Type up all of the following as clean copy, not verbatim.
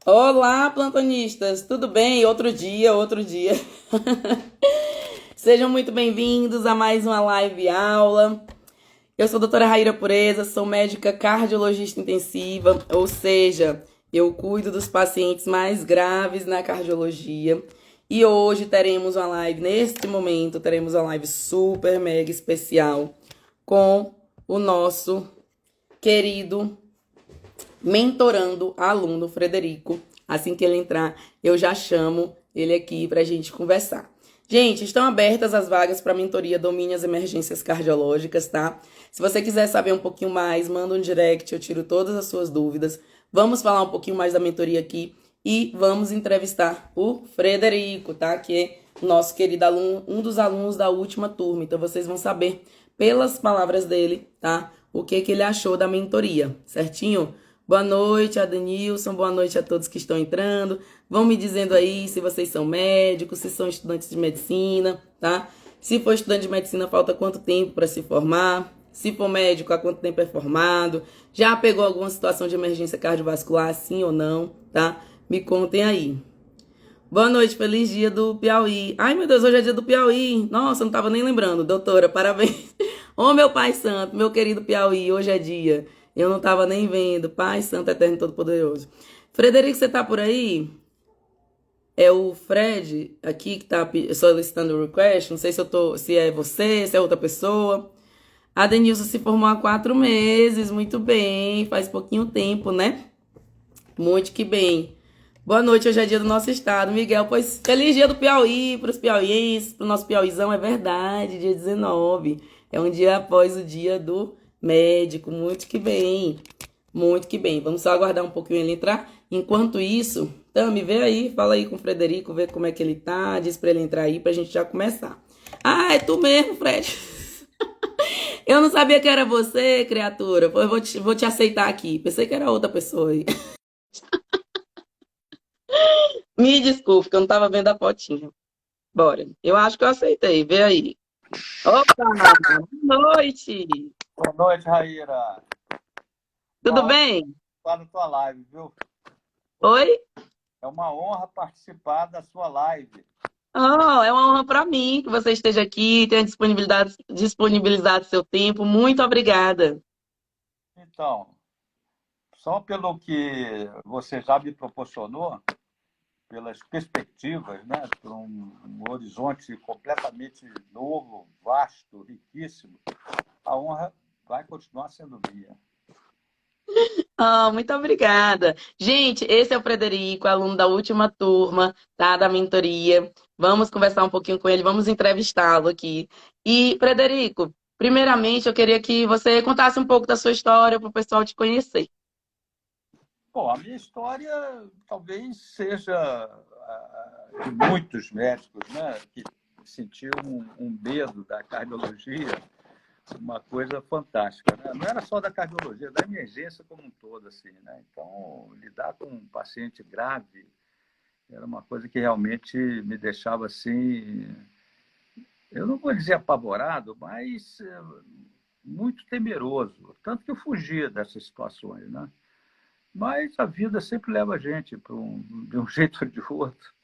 Olá, plantonistas, tudo bem? Outro dia, outro dia. Sejam muito bem-vindos a mais uma live aula. Eu sou a doutora Raíra Pureza, sou médica cardiologista intensiva, ou seja, eu cuido dos pacientes mais graves na cardiologia. E hoje teremos uma live, neste momento, teremos uma live super mega especial com o nosso querido mentorando aluno Frederico. Assim que ele entrar, eu já chamo ele aqui para a gente conversar. Gente, estão abertas as vagas para a mentoria Domine as Emergências Cardiológicas, tá? Se você quiser saber um pouquinho mais, manda um direct, eu tiro todas as suas dúvidas. Vamos falar um pouquinho mais da mentoria aqui e vamos entrevistar o Frederico, tá? Que é o nosso querido aluno, um dos alunos da última turma. Então vocês vão saber pelas palavras dele, tá? O que que ele achou da mentoria, certinho? Boa noite, Adenilson. Boa noite a todos que estão entrando. Vão me dizendo aí se vocês são médicos, se são estudantes de medicina, tá? Se for estudante de medicina, falta quanto tempo para se formar? Se for médico, há quanto tempo é formado? Já pegou alguma situação de emergência cardiovascular, sim ou não, tá? Me contem aí. Boa noite, feliz dia do Piauí. Ai, meu Deus, hoje é dia do Piauí. Nossa, eu não tava nem lembrando. Doutora, parabéns. Ô, meu Pai Santo, meu querido Piauí, hoje é dia. Eu não tava nem vendo. Pai Santo, Eterno e Todo-Poderoso. Frederico, você tá por aí? É o Fred aqui que tá solicitando o request. Não sei se é você, se é outra pessoa. A Denilson se formou há 4 meses. Muito bem. Faz pouquinho tempo, né? Muito que bem. Boa noite, hoje é dia do nosso estado, Miguel. Pois feliz dia do Piauí para os piauienses, para o nosso Piauizão, é verdade, dia 19. É um dia após o dia do médico. Muito que bem, muito que bem. Vamos só aguardar um pouquinho ele entrar. Enquanto isso, Tami, vê aí, fala aí com o Frederico, vê como é que ele tá, diz para ele entrar aí para a gente já começar. Ah, é tu mesmo, Fred. Eu não sabia que era você, criatura. Pô, vou te aceitar aqui. Pensei que era outra pessoa aí. Me desculpe, que eu não tava vendo a fotinha. Bora. Eu acho que eu aceitei. Vê aí. Opa! Boa noite! Boa noite, Raíra. Uma Tudo honra bem? participar da tua live, viu? Oi? É uma honra participar da sua live. Oh, é uma honra para mim que você esteja aqui, tenha disponibilizado seu tempo. Muito obrigada. Então, só pelo que você já me proporcionou, pelas perspectivas, né, por um horizonte completamente novo, vasto, riquíssimo, a honra vai continuar sendo minha. Oh, muito obrigada. Gente, esse é o Frederico, aluno da última turma, tá? Da mentoria. Vamos conversar um pouquinho com ele, vamos entrevistá-lo aqui. E, Frederico, primeiramente eu queria que você contasse um pouco da sua história para o pessoal te conhecer. Bom, a minha história talvez seja de muitos médicos, né, que sentiam um medo da cardiologia, uma coisa fantástica, né? Não era só da cardiologia, da emergência como um todo, assim, né? Então, lidar com um paciente grave era uma coisa que realmente me deixava assim, eu não vou dizer apavorado, mas muito temeroso, tanto que eu fugia dessas situações, né? Mas a vida sempre leva a gente de um jeito ou de outro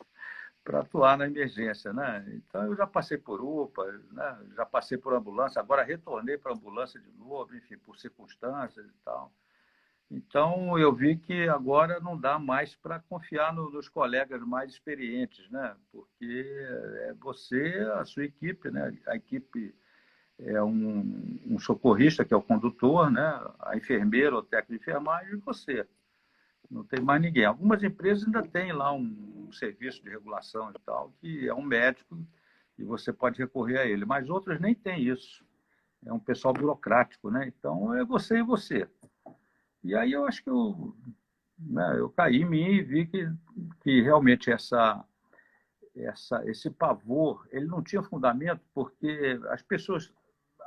para atuar na emergência, né? Então eu já passei por UPA, né? Já passei por ambulância, agora retornei para a ambulância de novo, enfim, por circunstâncias e tal. Então eu vi que agora não dá mais para confiar nos colegas mais experientes, né? Porque é você, a sua equipe, né? A equipe é um socorrista que é o condutor, né? A enfermeira, o técnico de enfermagem e você. Não tem mais ninguém. Algumas empresas ainda têm lá um serviço de regulação e tal, que é um médico e você pode recorrer a ele, mas outras nem têm isso. É um pessoal burocrático, né? Então é você e você. E aí eu acho que eu caí em mim e vi que realmente esse pavor ele não tinha fundamento porque as pessoas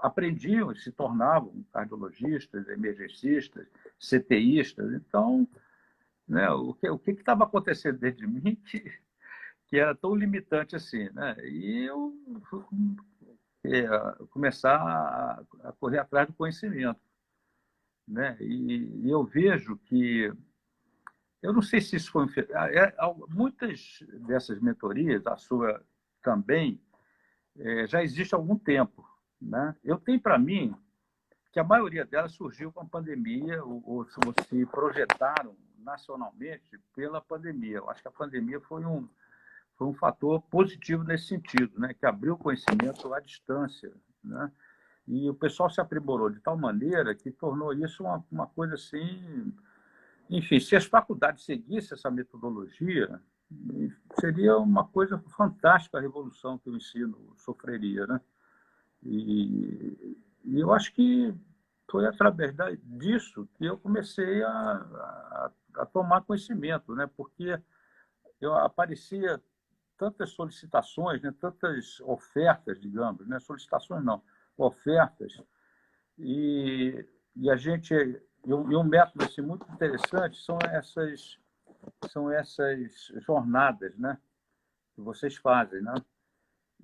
aprendiam e se tornavam cardiologistas, emergencistas, CTIstas. Então, né, o que estava acontecendo dentro de mim que era tão limitante assim, né? E eu começar a correr atrás do conhecimento, né? E eu vejo que eu não sei se isso foi... Muitas dessas mentorias, a sua também, já existe há algum tempo, né? Eu tenho para mim que a maioria delas surgiu com a pandemia ou se projetaram nacionalmente pela pandemia. Eu acho que a pandemia foi um fator positivo nesse sentido, né? Que abriu o conhecimento à distância, né? E o pessoal se aprimorou de tal maneira que tornou isso uma coisa assim... Enfim, se as faculdades seguissem essa metodologia, seria uma coisa fantástica a revolução que o ensino sofreria, né? E eu acho que foi através disso que eu comecei a tomar conhecimento, né? Porque eu aparecia tantas solicitações, né? Tantas ofertas, digamos, né? Solicitações não, ofertas, e a gente... E um método assim, muito interessante são essas jornadas, né? Que vocês fazem, né?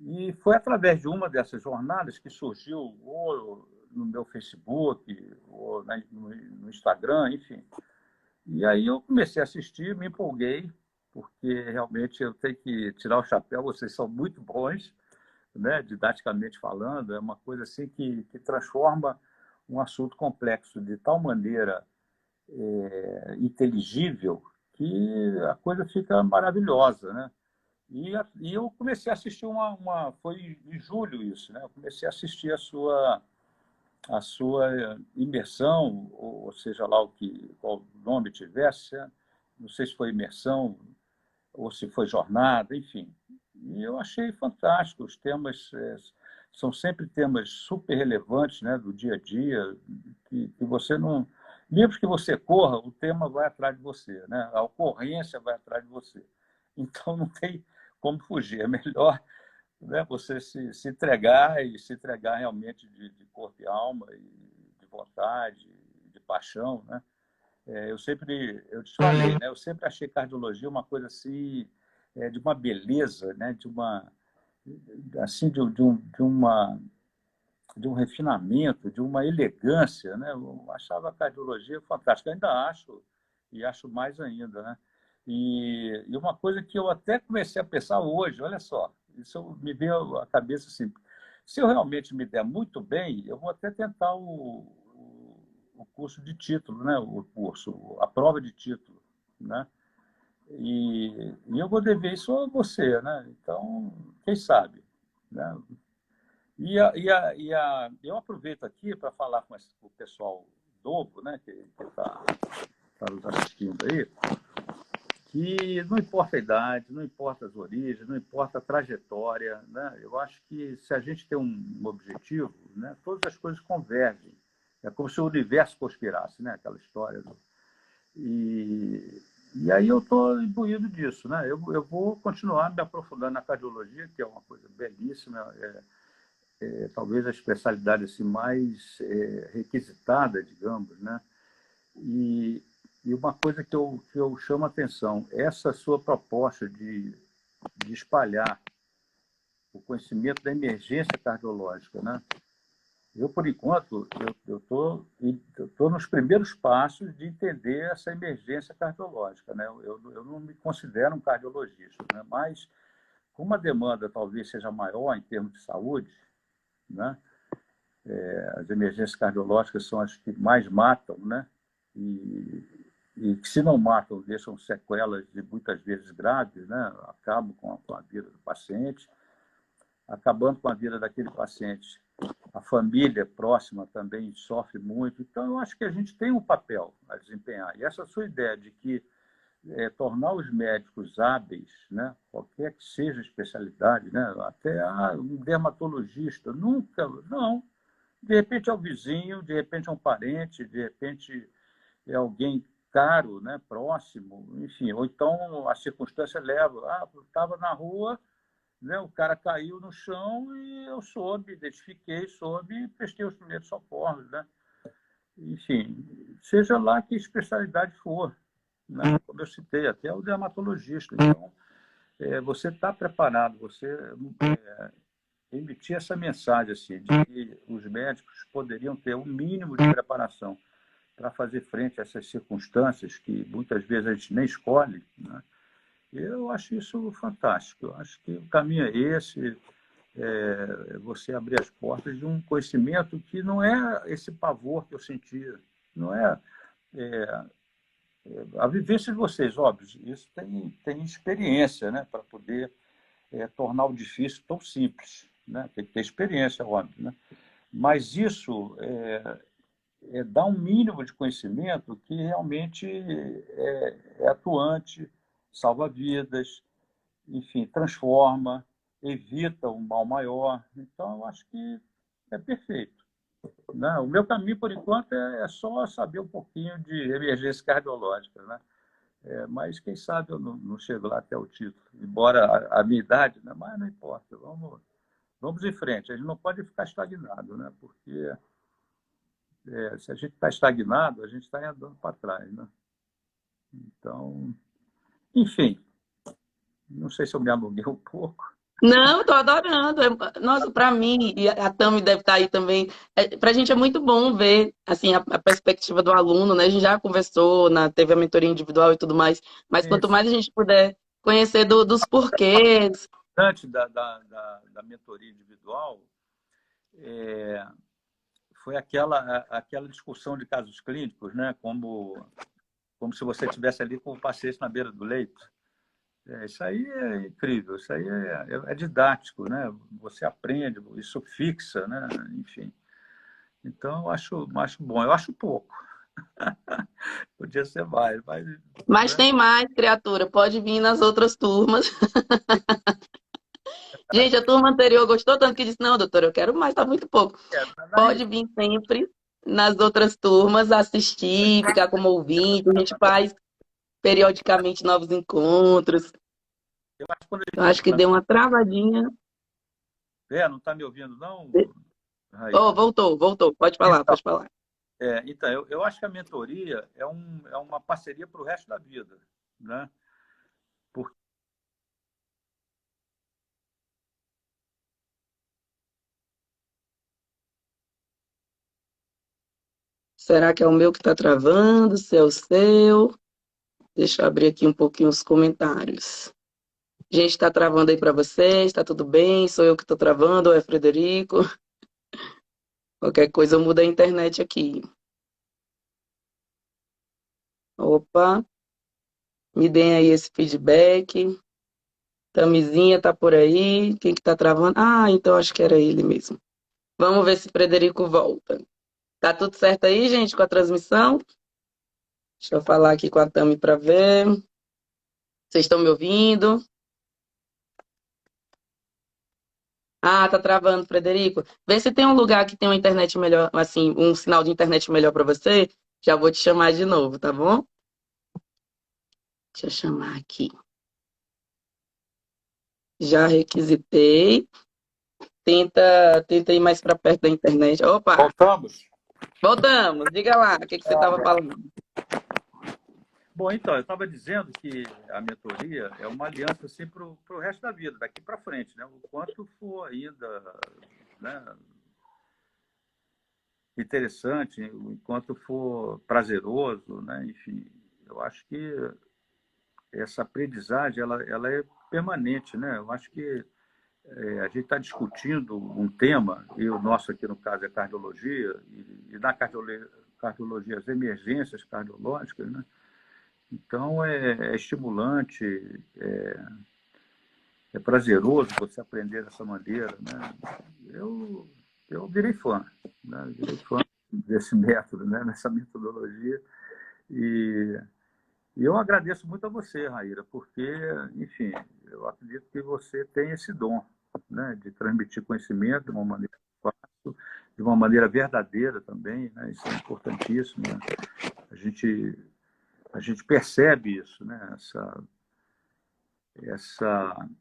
E foi através de uma dessas jornadas que surgiu ou no meu Facebook, ou no Instagram, enfim. E aí eu comecei a assistir, me empolguei, porque realmente eu tenho que tirar o chapéu, vocês são muito bons, né? Didaticamente falando, é uma coisa assim que transforma um assunto complexo de tal maneira inteligível que a coisa fica maravilhosa, né? E eu comecei a assistir foi em julho isso, né? Eu comecei a assistir a sua imersão, ou seja lá qual nome tivesse, né? Não sei se foi imersão ou se foi jornada, enfim. E eu achei fantástico. Os temas são sempre temas super relevantes, né, do dia a dia, que você não... Mesmo que você corra, o tema vai atrás de você, né? A ocorrência vai atrás de você. Então, não tem como fugir. É melhor, né, você se entregar e se entregar realmente de corpo e alma, e de vontade, de paixão, né? Eu te falei, né? Eu sempre achei cardiologia uma coisa assim, de uma beleza, né? De uma, assim, de um refinamento, de uma elegância, né? Eu achava a cardiologia fantástica, ainda acho, e acho mais ainda, né? E uma coisa que eu até comecei a pensar hoje, olha só, isso me veio à cabeça assim, se eu realmente me der muito bem, eu vou até tentar o curso de título, né? A prova de título, né? E eu vou dever isso a você, né? Então, quem sabe, né? Eu aproveito aqui para falar com o pessoal novo, né, que está nos assistindo aí, que não importa a idade, não importa as origens, não importa a trajetória, né? Eu acho que se a gente tem um objetivo, né, todas as coisas convergem. É como se o universo conspirasse, né? Aquela história. E aí eu estou imbuído disso, né? Eu vou continuar me aprofundando na cardiologia, que é uma coisa belíssima, talvez a especialidade assim, mais requisitada, digamos, né? E uma coisa que eu chamo a atenção, essa sua proposta de espalhar o conhecimento da emergência cardiológica, né? Eu, por enquanto, eu estou nos primeiros passos de entender essa emergência cardiológica, né? Eu não me considero um cardiologista, né? Mas como a demanda talvez seja maior em termos de saúde, né? As emergências cardiológicas são as que mais matam, né? E que, se não matam, deixam sequelas de muitas vezes graves, né? Acabam com a vida do paciente, acabando com a vida daquele paciente. A família próxima também sofre muito. Então, eu acho que a gente tem um papel a desempenhar. E essa sua ideia de que tornar os médicos hábeis, né? Qualquer que seja a especialidade, né? Até um dermatologista, nunca, não. De repente é o vizinho, de repente é um parente, de repente é alguém caro, né, próximo, enfim, ou então a circunstância leva, estava na rua, né, o cara caiu no chão e eu soube, identifiquei, soube e prestei os primeiros socorros, né? Enfim, seja lá que especialidade for, né? Como eu citei, até o dermatologista. Então, você está preparado, você emitir essa mensagem assim, de que os médicos poderiam ter um mínimo de preparação. para fazer frente a essas circunstâncias que muitas vezes a gente nem escolhe, né? Eu acho isso fantástico. Eu acho que o caminho é esse, você abrir as portas de um conhecimento que não é esse pavor que eu sentia, não é, é a vivência de vocês, óbvio, isso tem experiência, né, para poder tornar o difícil tão simples, né? Tem que ter experiência, óbvio, né? Mas isso dá um mínimo de conhecimento que realmente é atuante, salva vidas, enfim, transforma, evita um mal maior. Então, eu acho que é perfeito, né? O meu caminho, por enquanto, é só saber um pouquinho de emergência cardiológica, né? Mas quem sabe eu não chego lá até o título, embora a minha idade, né? Mas não importa, vamos em frente. A gente não pode ficar estagnado, né? Porque se a gente está estagnado, a gente está andando para trás, né? Então, enfim, não sei se eu me alonguei um pouco. Não, tô adorando. Nossa, para mim, e a Tami deve estar aí também, para a gente é muito bom ver assim, a perspectiva do aluno, né? A gente já conversou, teve a mentoria individual e tudo mais, mas quanto Esse mais a gente puder conhecer dos porquês. antes da mentoria individual, é, foi aquela discussão de casos clínicos, né? Como se você estivesse ali com o paciente na beira do leito. Isso aí é incrível, isso aí é didático, né? Você aprende, isso fixa, né? Enfim. Então, eu acho bom. Eu acho pouco. Podia ser mais, mas... Mas Né? tem mais, criatura, pode vir nas outras turmas. Gente, a turma anterior gostou tanto que disse: não, doutora, eu quero mais, tá muito pouco. Na Pode vir sempre nas outras turmas assistir, ficar como ouvinte. A gente faz periodicamente novos encontros. eu acho que quando a Eu gente acho que entra... deu uma travadinha. Não está me ouvindo, não, Oh, Raíra? voltou. Pode falar, Então, pode falar. então eu acho que a mentoria é uma parceria para o resto da vida, né? Porque Será que é o meu que está travando? Se é o seu? Deixa eu abrir aqui um pouquinho os comentários. Gente, está travando aí para vocês? Está tudo bem? Sou eu que estou travando ou é Frederico? Qualquer coisa muda a internet aqui. Opa, me deem aí esse feedback. Tamizinha tá por aí. Quem que tá travando? Ah, então acho que era ele mesmo. Vamos ver se Frederico volta. Tá tudo certo aí, gente, com a transmissão? Deixa eu falar aqui com a Tami para ver. Vocês estão me ouvindo? Ah, tá travando, Frederico. Vê se tem um lugar que tem uma internet melhor, assim, um sinal de internet melhor para você. Já vou te chamar de novo, tá bom? Deixa eu chamar aqui. Já requisitei. Tenta ir mais para perto da internet. Opa, voltamos. voltamos. Diga lá, o que que você estava falando? Bom, então, eu estava dizendo que a mentoria é uma aliança assim, para o resto da vida, daqui para frente, né? O quanto for ainda, né, interessante, o quanto for prazeroso, né? Enfim, eu acho que essa aprendizagem ela é permanente, né? Eu acho que a gente está discutindo um tema, e o nosso aqui no caso é cardiologia, e na cardiologia as emergências cardiológicas, né? Então é estimulante, é prazeroso você aprender dessa maneira, né? Eu virei fã, né? Virei fã desse método, né? Dessa metodologia, e eu agradeço muito a você, Raíra, porque, enfim, eu acredito que você tem esse dom, né, de transmitir conhecimento de uma maneira fácil, de uma maneira verdadeira também, né? Isso é importantíssimo, né? A gente, a gente percebe isso, né? Essa,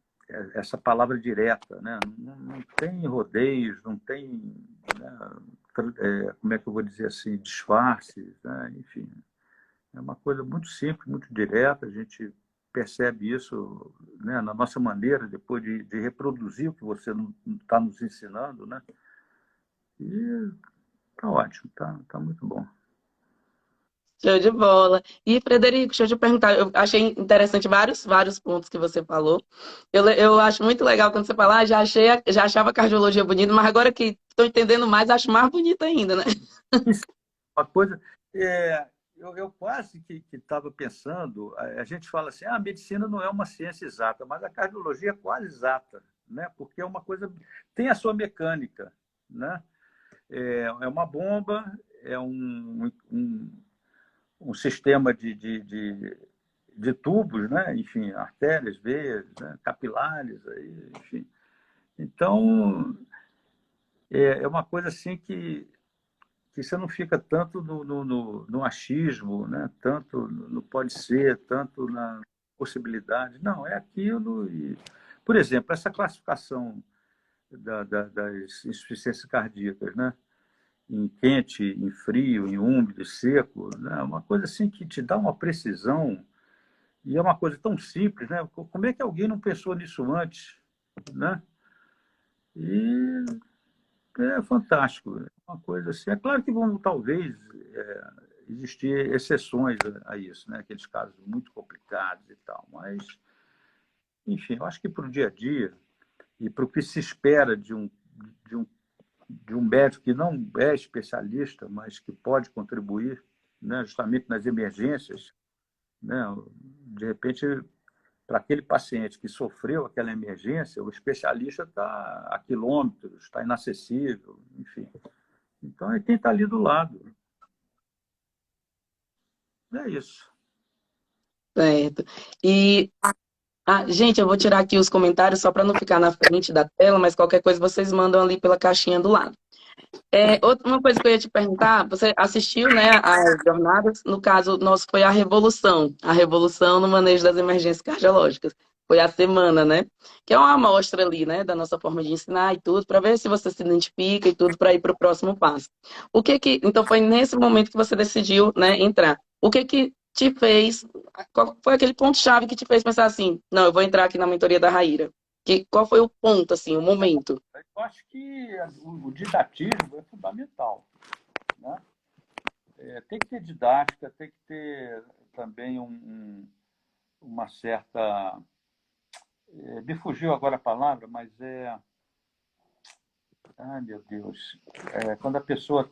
essa palavra direta, né? Não tem rodeios, não tem, né, como é que eu vou dizer assim, disfarces, né? Enfim, é uma coisa muito simples, muito direta, a gente percebe isso, né, na nossa maneira depois de reproduzir o que você está nos ensinando, né? E tá ótimo, tá muito bom. Show de bola. E, Frederico, deixa eu te perguntar, eu achei interessante vários pontos que você falou. Eu acho muito legal quando você fala, já achava a cardiologia bonita, mas agora que estou entendendo mais, acho mais bonita ainda, né? Isso é uma coisa. Eu quase que estava pensando, a gente fala assim, a medicina não é uma ciência exata, mas a cardiologia é quase exata, né? Porque é uma coisa, tem a sua mecânica, né? É uma bomba, é um sistema de tubos, né? Enfim, artérias, veias, né? Capilares, aí, enfim. Então, é uma coisa assim que você não fica tanto no achismo, né? Tanto no pode ser, tanto na possibilidade. Não, é aquilo. E, por exemplo, essa classificação das insuficiências cardíacas, né? Em quente, em frio, em úmido, seco, né? Uma coisa assim que te dá uma precisão e é uma coisa tão simples, né? Como é que alguém não pensou nisso antes, né? E é fantástico, é uma coisa assim. É claro que vão talvez existir exceções a isso, né? Aqueles casos muito complicados e tal, mas enfim, eu acho que para o dia a dia e para o que se espera de um, de um médico que não é especialista, mas que pode contribuir, né? Justamente nas emergências, né? De repente, para aquele paciente que sofreu aquela emergência, o especialista está a quilômetros, está inacessível, enfim. Então, é quem está ali do lado. É isso. Certo. E, gente, eu vou tirar aqui os comentários só para não ficar na frente da tela, mas qualquer coisa vocês mandam ali pela caixinha do lado. Uma coisa que eu ia te perguntar, você assistiu, né, às jornadas, no caso, nosso foi a revolução no manejo das emergências cardiológicas. Foi a semana, né? Que é uma amostra ali, né, da nossa forma de ensinar e tudo, para ver se você se identifica e tudo para ir para o próximo passo. Então foi nesse momento que você decidiu, né, entrar. O que te fez, qual foi aquele ponto-chave que te fez pensar assim, não, eu vou entrar aqui na mentoria da Raíra? Qual foi o ponto, assim, o momento? Eu acho que o didatismo é fundamental, né? Tem que ter didática, tem que ter também uma certa. Me fugiu agora a palavra, mas é. Ai, meu Deus. Quando a pessoa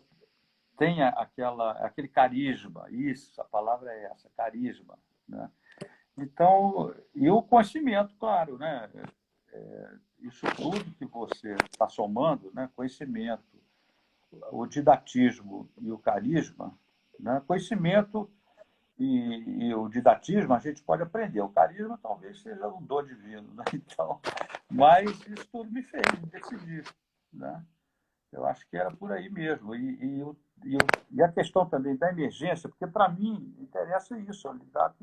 tem aquele carisma, isso, a palavra é essa, carisma, né? Então, e o conhecimento, claro, né? Isso tudo que você está somando, né? Conhecimento, o didatismo e o carisma, né? Conhecimento e o didatismo a gente pode aprender. O carisma talvez seja um dom divino, né? Então, mas isso tudo me fez decidir, né? Eu acho que era por aí mesmo. E a questão também da emergência, porque para mim interessa isso, lidar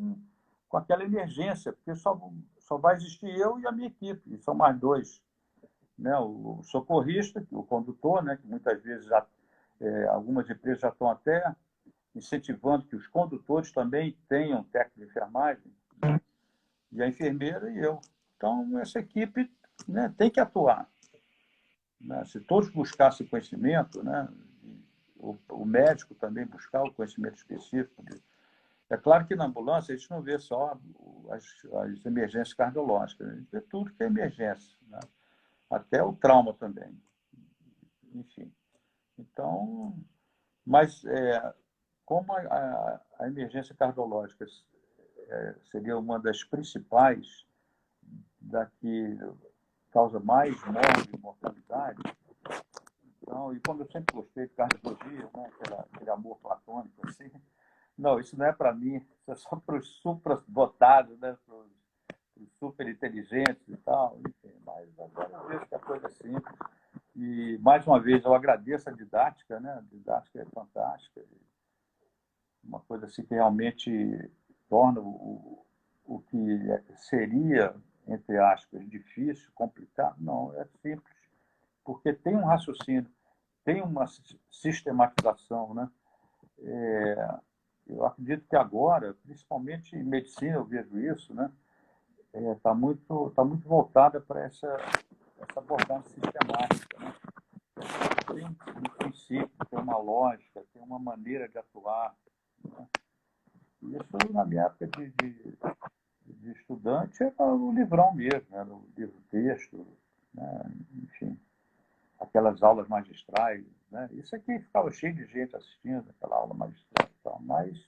com aquela emergência, porque só vai existir eu e a minha equipe, e são mais dois. Né? O socorrista, o condutor, né? Que muitas vezes algumas empresas já estão até incentivando que os condutores também tenham técnico de enfermagem, né? E a enfermeira e eu. Então, essa equipe, né, tem que atuar. Né? Se todos buscassem conhecimento, né, o médico também buscar o conhecimento específico. É claro que na ambulância a gente não vê só as emergências cardiológicas, a gente vê tudo que é emergência, né? Até o trauma também. Enfim. Então, mas como a emergência cardiológica seria uma das principais da que causa mais morte e mortalidade, então, e como eu sempre gostei de cardiologia, né, aquele amor platônico, assim, não, isso não é para mim, isso é só para os supradotados, né, para os super inteligentes e tal, enfim, mas agora eu vejo que a coisa é simples. E, mais uma vez, eu agradeço a didática, né, a didática é fantástica, uma coisa assim que realmente torna o que seria, entre aspas, difícil, complicado, não, é simples, porque tem um raciocínio, tem uma sistematização, né? Eu acredito que agora, principalmente em medicina, eu vejo isso, né? Tá muito voltada para essa abordagem sistemática, né? Tem um princípio, tem uma lógica, tem uma maneira de atuar, né? Isso, na minha época de estudante, era o livrão mesmo, era o livro-texto, né? Enfim, aquelas aulas magistrais, né? Isso aqui ficava cheio de gente assistindo, aquela aula magistral e tal, mas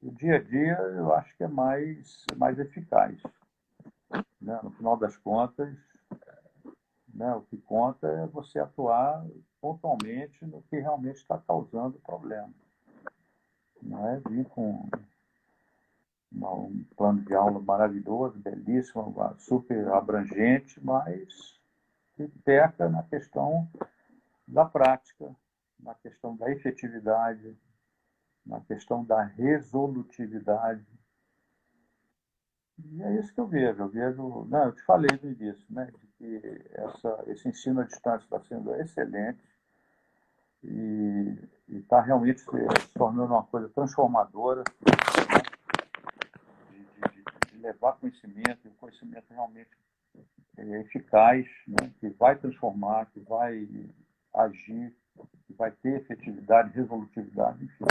o dia a dia eu acho que é mais eficaz, né? No final das contas, né, o que conta é você atuar pontualmente no que realmente está causando o problema. Não é vir com um plano de aula maravilhoso, belíssimo, super abrangente, mas que peca na questão da prática, na questão da efetividade, na questão da resolutividade. E é isso que eu vejo. Não, eu te falei no início, né, de que esse ensino à distância está sendo excelente e está realmente se tornando uma coisa transformadora, né, de levar conhecimento, e o conhecimento realmente eficaz, né, que vai transformar, que vai agir, que vai ter efetividade, resolutividade, enfim.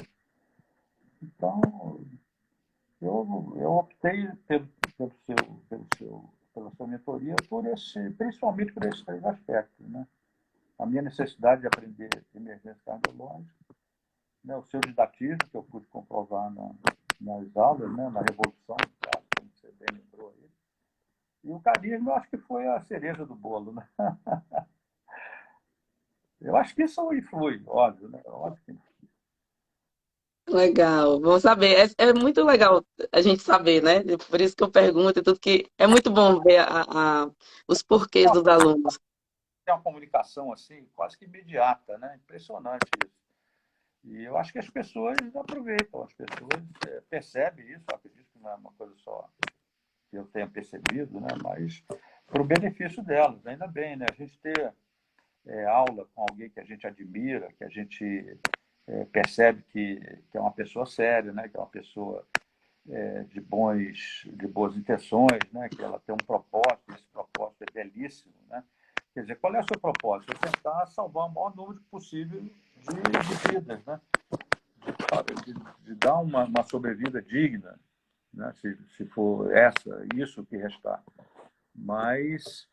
Então, eu optei pela sua mentoria principalmente por esses três aspectos, né? A minha necessidade de aprender emergência cardiológica, né? O seu didatismo, que eu pude comprovar nas aulas, né? Na Revolução, como você bem lembrou aí. E o carisma, eu acho que foi a cereja do bolo, né? Eu acho que isso influi, óbvio, né? Óbvio que influi. Legal, vamos saber. É muito legal a gente saber, né? Por isso que eu pergunto e tudo, que é muito bom ver os porquês dos alunos. Tem uma comunicação assim, quase que imediata, né? Impressionante isso. E eu acho que as pessoas aproveitam, as pessoas percebem isso, eu acredito que não é uma coisa só que eu tenha percebido, né? Mas para o benefício delas, ainda bem, né? A gente ter aula com alguém que a gente admira, que a gente percebe que é uma pessoa séria, né? Que é uma pessoa de boas intenções, né? Que ela tem um propósito, esse propósito é belíssimo, né? Quer dizer, qual é o seu propósito? É tentar salvar o maior número possível de vidas, né? De dar uma sobrevida digna, né? Se for isso que restar. Mas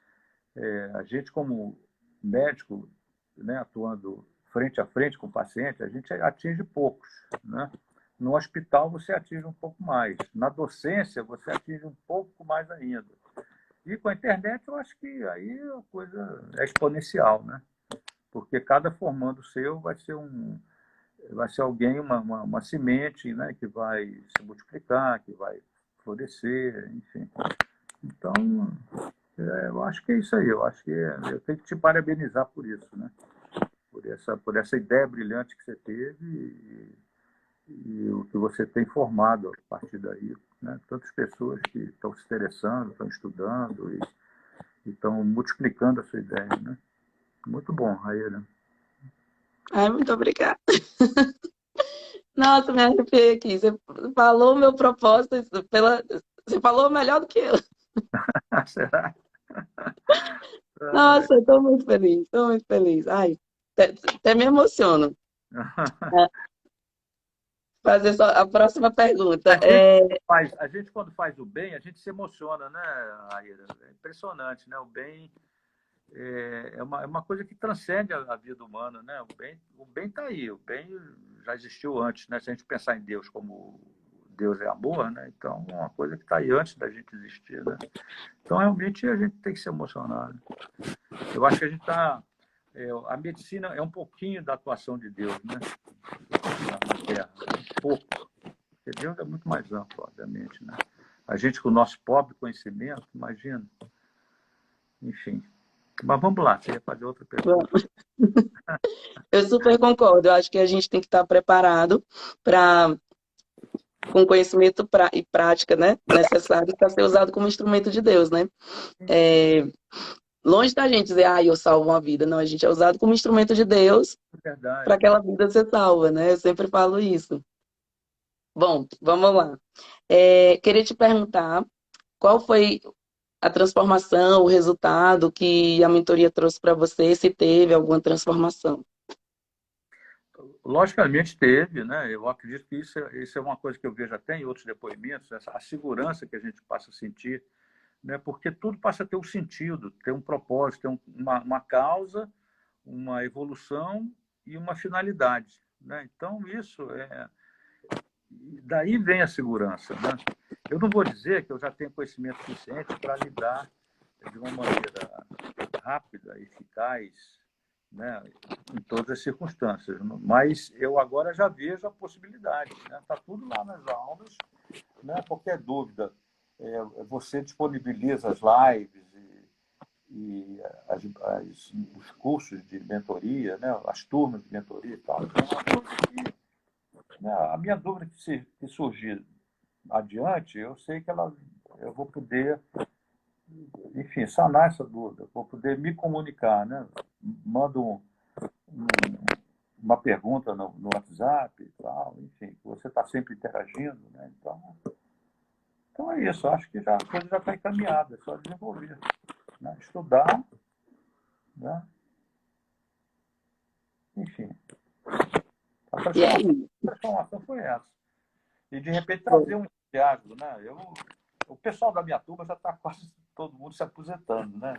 a gente, como médico, né, atuando frente a frente com o paciente, a gente atinge poucos, né? No hospital você atinge um pouco mais. Na docência você atinge um pouco mais ainda. E com a internet eu acho que aí a coisa é exponencial, né? Porque cada formando seu vai ser alguém, uma semente, né, que vai se multiplicar, que vai florescer, enfim. Então, eu acho que é isso aí. Eu acho que eu tenho que te parabenizar por isso, né? Por essa ideia brilhante que você teve e o que você tem formado a partir daí, né? Tantas pessoas que estão se interessando, estão estudando e estão multiplicando a sua ideia, né? Muito bom, Raíra. Ai, muito obrigada. Nossa, me arrepiei aqui. Você falou o meu propósito, você falou melhor do que eu. Será? Nossa, eu estou muito feliz, estou muito feliz. Ai, até me emociono. É, fazer só a próxima pergunta. A gente, quando faz o bem, a gente se emociona, né, Aira? É impressionante, né? O bem é uma coisa que transcende a vida humana, né? O bem está aí, o bem já existiu antes, né? Se a gente pensar em Deus como Deus é amor, né? Então é uma coisa que está aí antes da gente existir, né? Então realmente a gente tem que se emocionar, né? Eu acho que a gente está a medicina é um pouquinho da atuação de Deus, né? Na Terra, um pouco. Porque Deus é muito mais amplo, obviamente, né? A gente com o nosso pobre conhecimento, imagina. Enfim. Mas vamos lá, você ia fazer outra pergunta. Eu super concordo. Eu acho que a gente tem que estar preparado para, com conhecimento e prática, né, necessário para ser usado como instrumento de Deus, né? É, longe da gente dizer, eu salvo uma vida. Não, a gente é usado como instrumento de Deus É verdade. para aquela vida ser salva, né? Eu sempre falo isso. Bom, vamos lá. Queria te perguntar qual foi a transformação, o resultado que a mentoria trouxe para você, se teve alguma transformação. Logicamente teve, né? Eu acredito que isso é uma coisa que eu vejo até em outros depoimentos, a segurança que a gente passa a sentir, né? Porque tudo passa a ter um sentido, ter um propósito, ter uma causa, uma evolução e uma finalidade, né? Então, daí vem a segurança, né? Eu não vou dizer que eu já tenho conhecimento suficiente para lidar de uma maneira rápida, eficaz, né, em todas as circunstâncias. Mas eu agora já vejo a possibilidade. Está, né? Tudo lá nas aulas. Né? Qualquer dúvida, você disponibiliza as lives e os cursos de mentoria, né? As turmas de mentoria e tal. Então, é uma coisa que, né, a minha dúvida que surgir adiante, eu sei que eu vou poder, enfim, sanar essa dúvida, vou poder me comunicar, né? Mando um, uma pergunta no WhatsApp e tal, enfim, você está sempre interagindo, né? Então é isso, acho que a coisa já está encaminhada, é só desenvolver, né? Estudar, né? Enfim, a E transformação, aí? a transformação foi essa. E de repente trazer um entusiasmo, né? O pessoal da minha turma já está quase todo mundo se aposentando, né?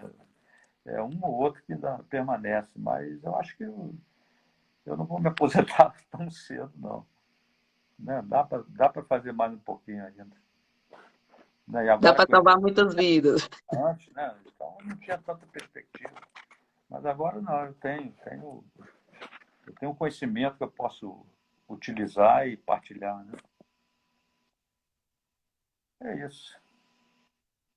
É um ou outro que permanece, mas eu acho que eu não vou me aposentar tão cedo, não. Né? Dá para fazer mais um pouquinho ainda. Né? E Dá agora, para salvar muitas vidas. antes, né? Então não tinha tanta perspectiva. Mas agora não, eu tenho um conhecimento que eu posso utilizar e partilhar. Né? É isso.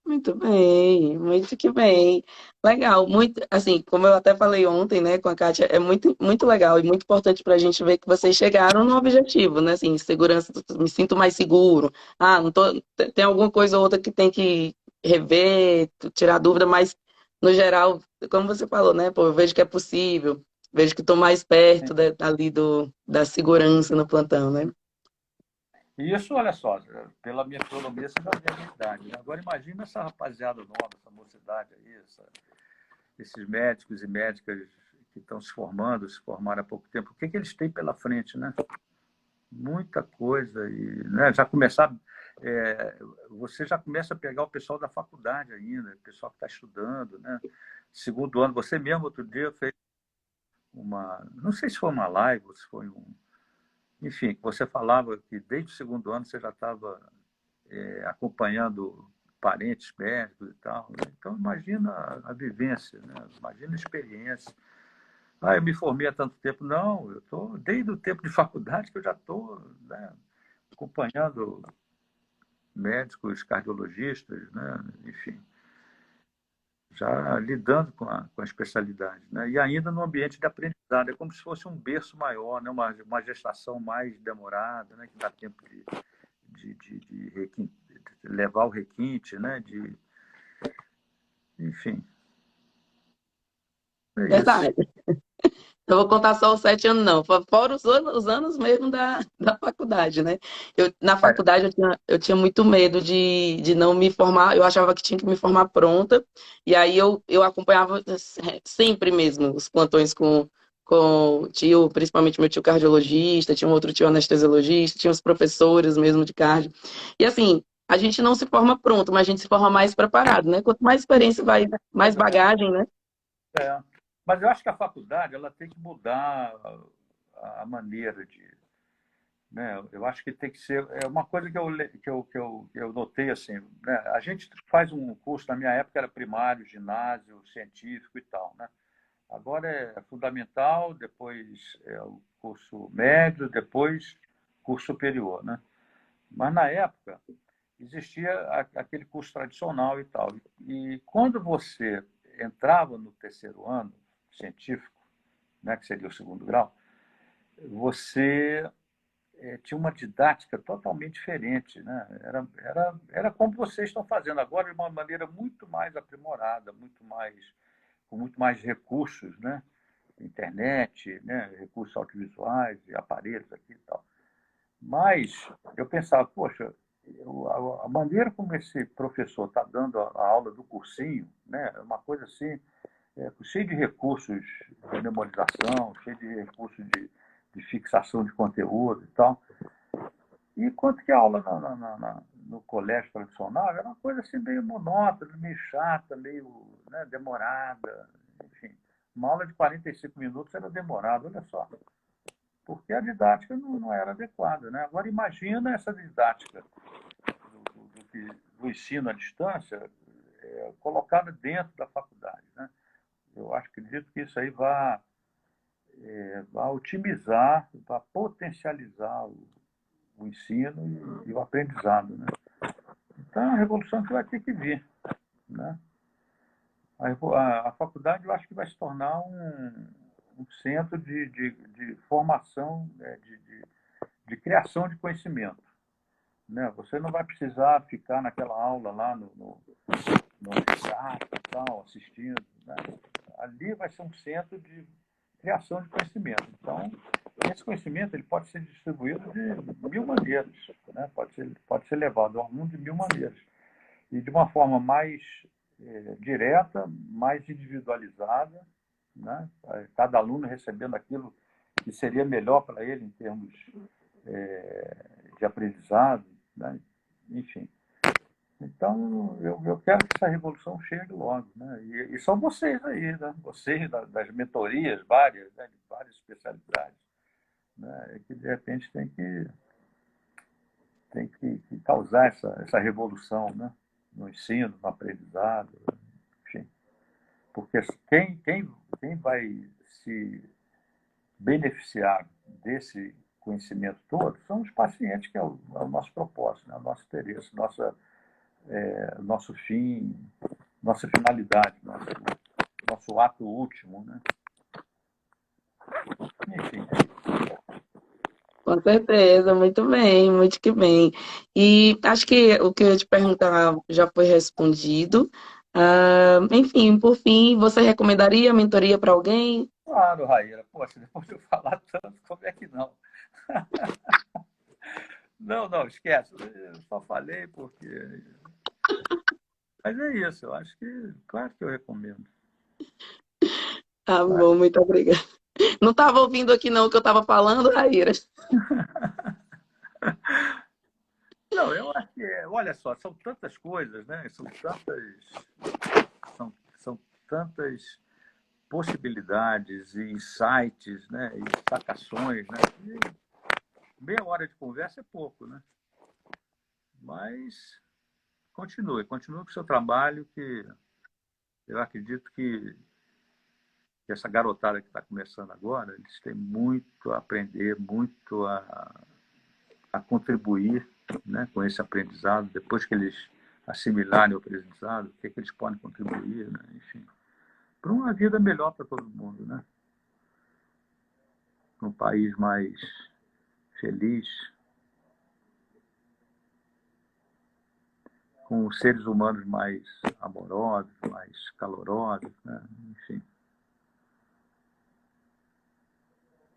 Muito bem, muito que bem. Legal, muito, assim, como eu até falei ontem, né, com a Kátia, é muito, muito legal e muito importante para a gente ver que vocês chegaram no objetivo, né, assim, segurança, me sinto mais seguro. Ah, não tô, tem alguma coisa ou outra que tem que rever, tirar dúvida, mas no geral, como você falou, né, pô, eu vejo que é possível, vejo que estou mais perto ali da segurança no plantão, né? E isso, olha só, pela minha economia, você já vê a minha idade. Né? Agora imagina essa rapaziada nova, essa mocidade aí, esses médicos e médicas que estão se formando, se formaram há pouco tempo. O que eles têm pela frente, né? Muita coisa. E, né, já começar... você já começa a pegar o pessoal da faculdade ainda, o pessoal que está estudando, né? Segundo ano, você mesmo outro dia fez não sei se foi uma live ou se foi enfim, você falava que desde o segundo ano você já estava acompanhando parentes médicos e tal. Né? Então, imagina a vivência, né? Imagina a experiência. Ah, eu me formei há tanto tempo. Não, eu estou desde o tempo de faculdade que eu já estou, né, acompanhando médicos, cardiologistas, né? Enfim, já lidando com a especialidade. Né? E ainda no ambiente de aprendizado. É como se fosse um berço maior, né? Uma gestação mais demorada, né? Que dá tempo de levar o requinte, né? Enfim, é isso. Verdade. Não vou contar só os 7 anos, não. Fora os anos mesmo da faculdade, né? Na faculdade eu tinha muito medo de não me formar. Eu achava que tinha que me formar pronta. E aí eu acompanhava sempre mesmo os plantões com o tio, principalmente meu tio cardiologista, tinha um outro tio anestesiologista, tinha os professores mesmo de cardio. E assim, a gente não se forma pronto, mas a gente se forma mais preparado, né? Quanto mais experiência vai, mais bagagem, né? É. Mas eu acho que a faculdade ela tem que mudar a maneira de. Né? Eu acho que tem que ser. É uma coisa que eu notei assim. Né? A gente faz um curso, na minha época era primário, ginásio, científico e tal. Né? Agora é fundamental, depois é o curso médio, depois curso superior. Né? Mas na época existia aquele curso tradicional e tal. E quando você entrava no terceiro ano científico, né, que seria o segundo grau, você tinha uma didática totalmente diferente. Né? Era como vocês estão fazendo agora, de uma maneira muito mais aprimorada, com muito mais recursos, né? Internet, né? Recursos audiovisuais, aparelhos aqui e tal. Mas eu pensava, poxa, a maneira como esse professor está dando a aula do cursinho, né, é uma coisa assim, cheio de recursos de memorização, cheio de recursos de de fixação de conteúdo e tal. E enquanto que a aula no colégio tradicional era uma coisa assim meio monótona, meio chata, meio, né, demorada, enfim. Uma aula de 45 minutos era demorada, olha só. Porque a didática não era adequada, né? Agora imagina essa didática do ensino à distância colocada dentro da faculdade, né? Eu acredito que isso aí vai otimizar, vai potencializar o ensino e o aprendizado, né? Então, é uma revolução que vai ter que vir, né? A faculdade, eu acho que vai se tornar um centro de formação, né? De criação de conhecimento, né? Você não vai precisar ficar naquela aula lá no chat e tal, assistindo, né? Ali vai ser um centro de criação de conhecimento. Então, esse conhecimento ele pode ser distribuído de mil maneiras, né? Pode ser levado ao mundo de mil maneiras. E de uma forma mais direta, mais individualizada, né? Cada aluno recebendo aquilo que seria melhor para ele em termos de aprendizado, né? Enfim. Então, eu quero que essa revolução chegue logo, né? E são vocês aí, né? Vocês das mentorias várias, né? De várias especialidades, né? Que de repente tem que causar essa revolução, né? No ensino, no aprendizado, enfim. Porque quem vai se beneficiar desse conhecimento todo são os pacientes, que é o nosso propósito, né? O nosso interesse, nosso fim, nossa finalidade, nosso ato último, né? Enfim. Com certeza, muito bem, muito que bem. E acho que o que eu ia te perguntar já foi respondido. Enfim, por fim, você recomendaria a mentoria para alguém? Claro, Raíra. Poxa, depois de eu falar tanto, como é que não? Não, esquece. Eu só falei porque... Mas é isso, eu acho que, claro que eu recomendo. Tá Claro. bom, muito obrigada. Não estava ouvindo aqui não o que eu estava falando, Raíra. Não, eu acho que, olha só, são tantas coisas, né? São tantas possibilidades e insights, né? E sacações, né? E meia hora de conversa é pouco, né? Mas continue com o seu trabalho, que eu acredito que essa garotada que está começando agora, eles têm muito a aprender, muito a contribuir, né, com esse aprendizado. Depois que eles assimilarem o aprendizado, o que eles podem contribuir, né? Enfim, para uma vida melhor para todo mundo, né? Para um país mais feliz, com seres humanos mais amorosos, mais calorosos, né? Enfim.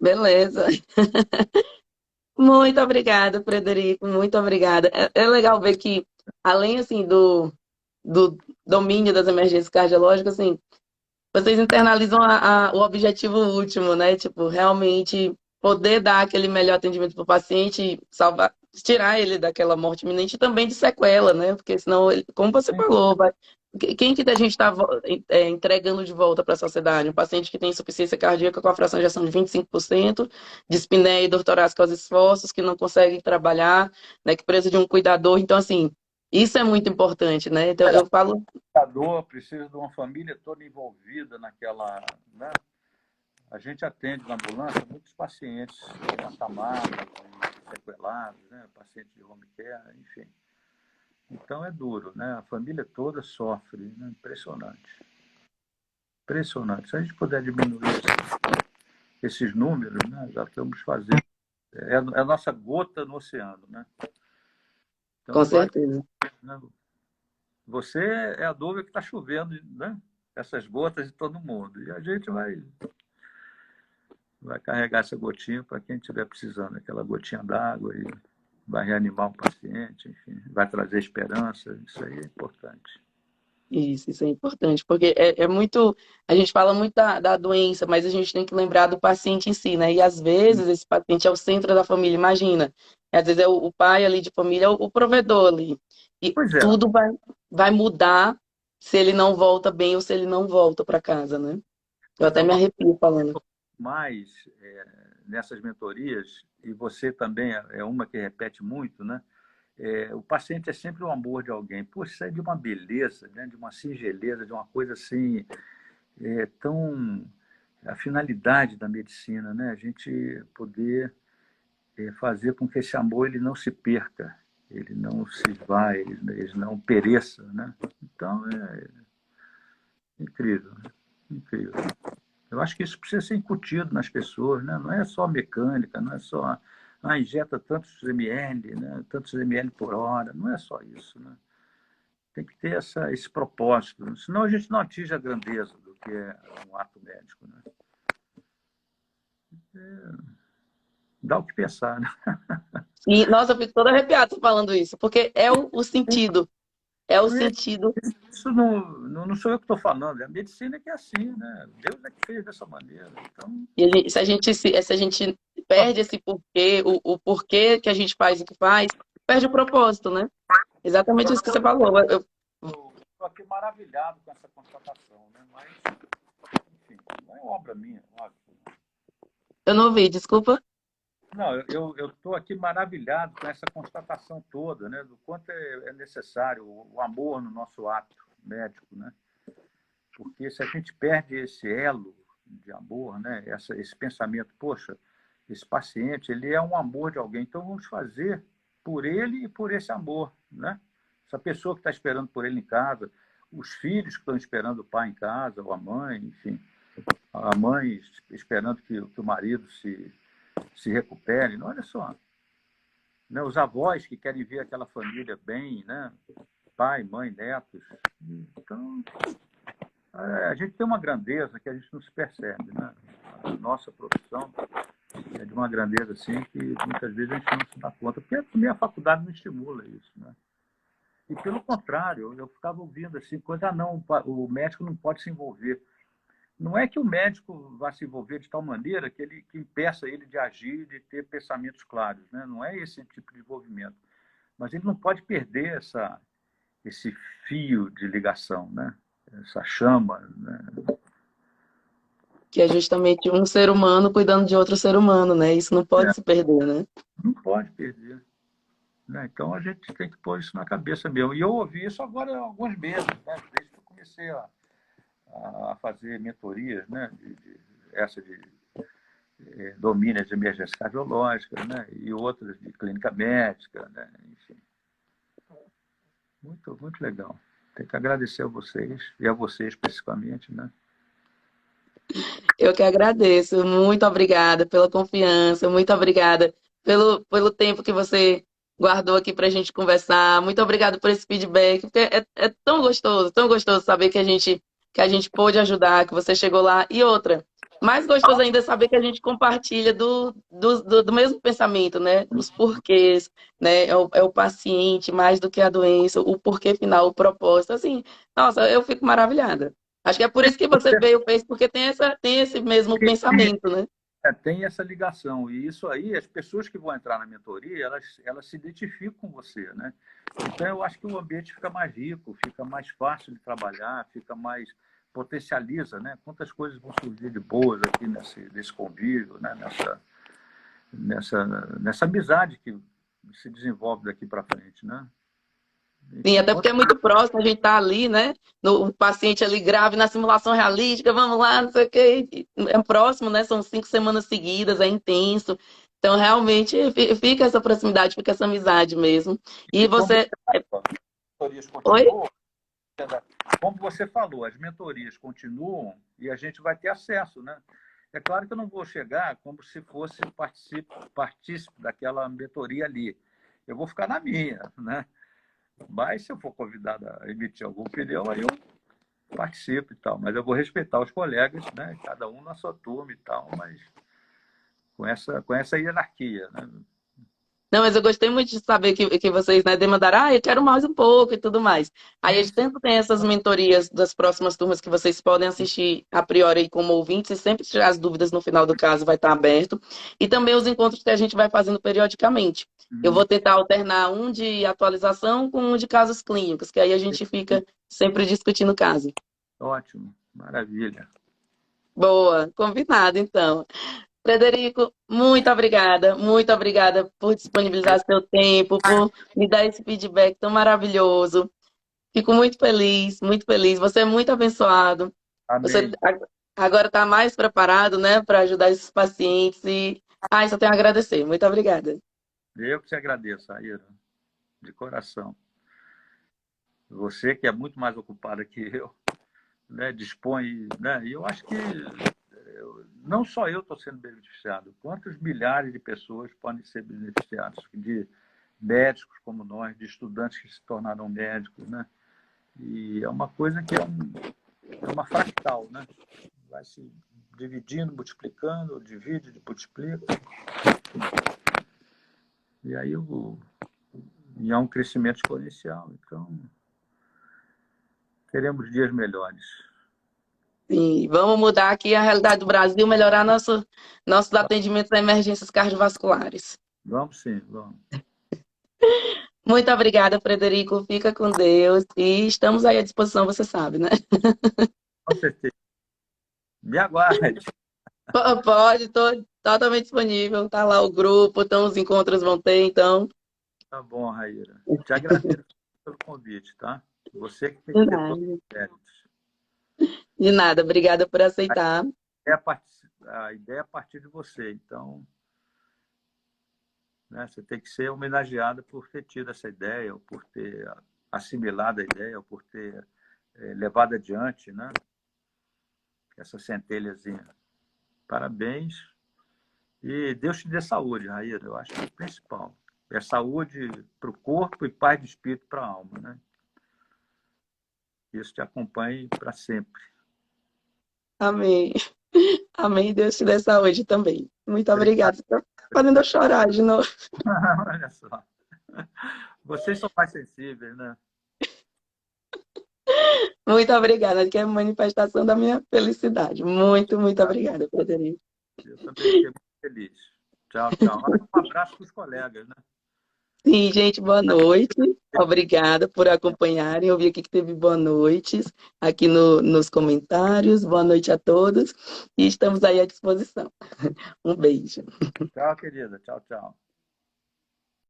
Beleza. Muito obrigada, Frederico, muito obrigada. É legal ver que, além assim do domínio das emergências cardiológicas, assim, vocês internalizam o objetivo último, né? Tipo, realmente poder dar aquele melhor atendimento para o paciente, salvar, tirar ele daquela morte iminente e também de sequela, né? Porque senão, como você falou, quem que a gente está entregando de volta para a sociedade? Um paciente que tem insuficiência cardíaca com a fração de ejeção de 25%, dispneia e dor torácica aos esforços, que não consegue trabalhar, né? Que precisa de um cuidador. Então, assim, isso é muito importante, né? Então, eu falo. Precisa de uma família toda envolvida naquela, né? A gente atende na ambulância muitos pacientes acamados, sequelados, né? Pacientes de home care, enfim. Então é duro, né? A família toda sofre, né? Impressionante. Impressionante. Se a gente puder diminuir esses números, né? Já estamos fazendo. É a nossa gota no oceano, né? Então, Com certeza. né? Você é a nuvem que está chovendo, né? Essas gotas de todo mundo. E a gente vai carregar essa gotinha para quem estiver precisando, aquela gotinha d'água, e vai reanimar um paciente, enfim, vai trazer esperança. Isso aí é importante. Isso é importante, porque é muito. A gente fala muito da doença, mas a gente tem que lembrar do paciente em si, né? E às vezes esse paciente é o centro da família, imagina. Às vezes é o pai ali de família, é o provedor ali. E Pois é, tudo vai mudar se ele não volta bem ou se ele não volta para casa, né? Eu pois é, até me uma arrepio falando. coisa mais nessas mentorias, e você também é uma que repete muito, né? O paciente é sempre o amor de alguém. Poxa, isso é de uma beleza, né? De uma singeleza, de uma coisa assim, tão. A finalidade da medicina, né? A gente poder fazer com que esse amor ele não se perca, ele não se vá, ele não pereça, né? Então, é incrível, né? Incrível. Eu acho que isso precisa ser incutido nas pessoas, né? Não é só mecânica, não é só injeta tantos ml, né? Tantos ml por hora, não é só isso, né? Tem que ter esse propósito, senão a gente não atinge a grandeza do que é um ato médico, né? Dá o que pensar, né? E, nossa, eu fico toda arrepiada falando isso, porque é o sentido. É o sentido. Isso não sou eu que estou falando, é a medicina que é assim, né? Deus é que fez dessa maneira. Então, E se a gente perde esse porquê, o porquê que a gente faz o que faz, perde o propósito, né? Exatamente isso que você falou. estou aqui maravilhado com essa constatação, né? Mas, enfim, não é obra minha, óbvio. Eu não ouvi, desculpa. Não, eu estou aqui maravilhado com essa constatação toda, né? Do quanto é necessário o amor no nosso ato médico, né? Porque se a gente perde esse elo de amor, né? Esse pensamento, poxa, esse paciente, ele é um amor de alguém, então vamos fazer por ele e por esse amor, né? Essa pessoa que está esperando por ele em casa, os filhos que estão esperando o pai em casa, ou a mãe, enfim, a mãe esperando que o marido se recupere, não, olha só, né? Os avós que querem ver aquela família bem, né? Pai, mãe, netos. Então, a gente tem uma grandeza que a gente não se percebe, né? A nossa profissão é de uma grandeza assim que muitas vezes a gente não se dá conta, porque também a faculdade não estimula isso, né? E pelo contrário, eu ficava ouvindo assim, coisa não, o médico não pode se envolver. Não é que o médico vá se envolver de tal maneira que impeça ele de agir, de ter pensamentos claros, né? Não é esse tipo de envolvimento. Mas ele não pode perder esse fio de ligação, né? Essa chama, né? Que é justamente um ser humano cuidando de outro ser humano, né? Isso não pode se perder, né? Não pode perder. Né? Então a gente tem que pôr isso na cabeça mesmo. E eu ouvi isso agora há alguns meses, né? Desde que eu comecei a fazer mentorias, né? Essa de domínio de emergência cardiológica, né? E outras de clínica médica, né? Enfim, muito, muito legal. Tem que agradecer a vocês, e a você especificamente, né? Eu que agradeço. Muito obrigada pela confiança, muito obrigada pelo tempo que você guardou aqui para a gente conversar. Muito obrigada por esse feedback, porque é tão gostoso saber que a gente pôde ajudar, que você chegou lá. E outra, mais gostoso ainda é saber que a gente compartilha do mesmo pensamento, né? Os porquês, né? É o paciente mais do que a doença, o porquê final, o propósito. Assim, nossa, eu fico maravilhada. Acho que é por isso que você veio, fez, porque tem esse mesmo pensamento, né? Tem essa ligação. E isso aí, as pessoas que vão entrar na mentoria, elas se identificam com você, né? Então, eu acho que o ambiente fica mais rico, fica mais fácil de trabalhar, fica mais potencializa, né? Quantas coisas vão surgir de boas aqui nesse convívio, né? Nessa amizade que se desenvolve daqui para frente, né? Sim, Enfim, até porque é muito próximo, a gente tá ali, né? O paciente ali grave na simulação realística, vamos lá, não sei o quê. É próximo, né? São 5 semanas seguidas, é intenso. Então, realmente, fica essa proximidade, fica essa amizade mesmo. E e como você. as mentorias Oi? continuam, como você falou, as mentorias continuam e a gente vai ter acesso, né? É claro que eu não vou chegar como se fosse partícipe daquela mentoria ali. Eu vou ficar na minha, né? Mas se eu for convidado a emitir alguma opinião, aí eu participo e tal. Mas eu vou respeitar os colegas, né? Cada um na sua turma e tal, mas com essa hierarquia, né? Não, mas eu gostei muito de saber que vocês, né, demandaram, eu quero mais um pouco e tudo mais. Aí a Sim, gente sim. sempre tem essas mentorias das próximas turmas que vocês podem assistir a priori aí como ouvintes, e sempre tirar as dúvidas no final do caso vai estar aberto. E também os encontros que a gente vai fazendo periodicamente. Eu Hum, vou tentar alternar um de atualização com um de casos clínicos, que aí a gente fica sempre discutindo o caso. ótimo, maravilha. Boa, combinado então. Frederico, muito obrigada por disponibilizar seu tempo, por me dar esse feedback tão maravilhoso. Fico muito feliz, muito feliz. Você é muito abençoado. Você Amém. agora está mais preparado, né, para ajudar esses pacientes e, só tenho a agradecer. Muito obrigada. Eu que te agradeço, Aira, de coração. Você que é muito mais ocupada que eu, né, dispõe, né, e eu acho que não só eu estou sendo beneficiado, quantos milhares de pessoas podem ser beneficiadas, de médicos como nós, de estudantes que se tornaram médicos, né? E é uma coisa que é uma fractal, né? Vai se dividindo, multiplicando, divide, multiplica, e aí e há um crescimento exponencial. Então, teremos dias melhores. Sim, vamos mudar aqui a realidade do Brasil, melhorar nossos atendimentos a emergências cardiovasculares. Vamos sim, vamos. Muito obrigada, Frederico. Fica com Deus e estamos aí à disposição, você sabe, né? Com certeza. Me aguarde. Pode, estou totalmente disponível. Tá lá o grupo, então os encontros vão ter, então. Tá bom, Raíra. Te agradeço pelo convite, tá? Você que tem De que ter todos nada. os méritos. De nada, obrigada por aceitar. A ideia é a partir de você. Então, né, você tem que ser homenageada por ter tido essa ideia, ou por ter assimilado a ideia, ou por ter levado adiante, né, essa centelhazinha. Parabéns. E Deus te dê saúde, Raíra. Eu acho que é o principal. É saúde para o corpo e paz de espírito para a alma, né? Isso te acompanhe para sempre. Amém. Amém. Deus te dê saúde também. Muito Obrigado. obrigada. Você tá fazendo eu chorar de novo. Olha só. Vocês são mais sensíveis, né? Muito obrigada, que é manifestação da minha felicidade. Muito, muito obrigada, Frederico. Eu também fiquei muito feliz. Tchau, tchau. Um abraço para os colegas, né? Sim, gente, boa noite. Obrigada por acompanharem. Eu vi aqui que teve boa noites aqui nos comentários. Boa noite a todos. E estamos aí à disposição. Um beijo. Tchau, querida. Tchau, tchau.